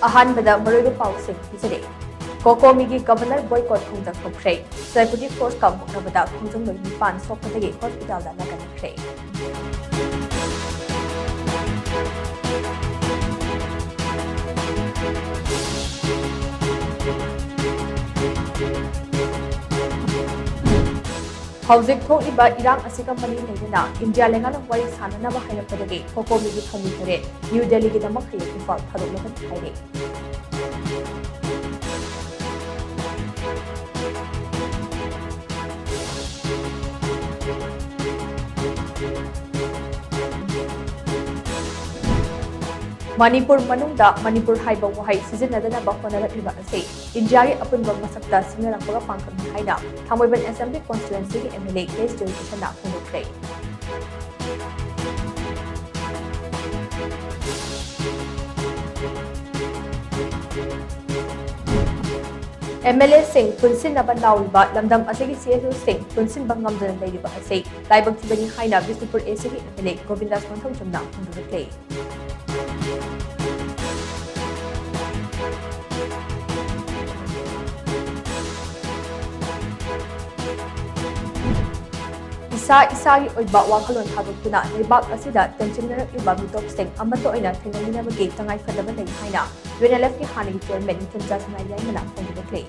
अहानबदा मरोइबा पाउसिंग पिजरे कोकोमीगी governor boycott खुंजंग थोख्रे security force का मुखनबदा खुंजंग लोई निपान सोखदगे hospital दा नगनख्रे हौजिक थोइबा इरांग असिका मनी लेना इंडिया लेंगाना वाई साननबा हायरपदगे कोकोमीगी थमीथरे न्यू दिल्ली की दमक खये इम्फाल थादोलबन हायरे मणिपुर मनुंगदा मणिपुर हाइबा वहाई सिजनदना बखोनरखिबा असे इंडिया के अपुनबा मसक्ता सिंगरंबगा पांखम हाइना थामोइबन असेंबली कॉन्स्टिट्युएंसी के एमएलए केस डेलिगेशन ना फोंदोख्रे एमएलए सिंह पुनसिनबा लाउरिबा लमदम असेगी सीएसओ सिंह पुनसिनबा ngamdana लेरिबा असे लाइबक थिबनी हाइना बिष्णुपुर एसी के एमएलए गोविंदास मंथौचमना फोंदोख्रे इसागी ओइबा वाखलोन थादोक्तुना लेबाक असिदा टेंशनरक्लिबा मिटोपसिंग अमतो ओइना थेंगमिनाबगे तंगाई फदबा लई हाइना यूएनएलएफ की हानिगी चेयरमैन नितिन सनायाइमना फोंदोख्रे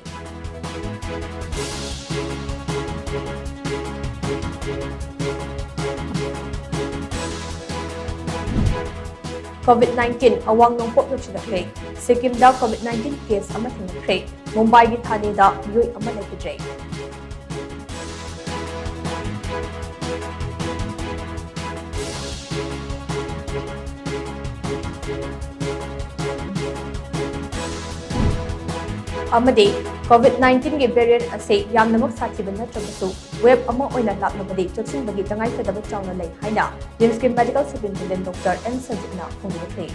COVID-19 अवांग नोंपोक लोचिदख्रे सिक्किमदा COVID-19 केस अमा थेंगख्रे मुंबई की थानेदा मियोय अमा लेखिद्रे COVID-19 के वेरिएंट असे यामनमक साथिबन नत्रबसु वेब अमा ओइना लापनबदि चक्सिनबगी तंगाई फदबा चावना लई हाइना रिम्स के मेडिकल सुपरिटेंडेंट डॉक्टर एन सजितना फोंदोख्रे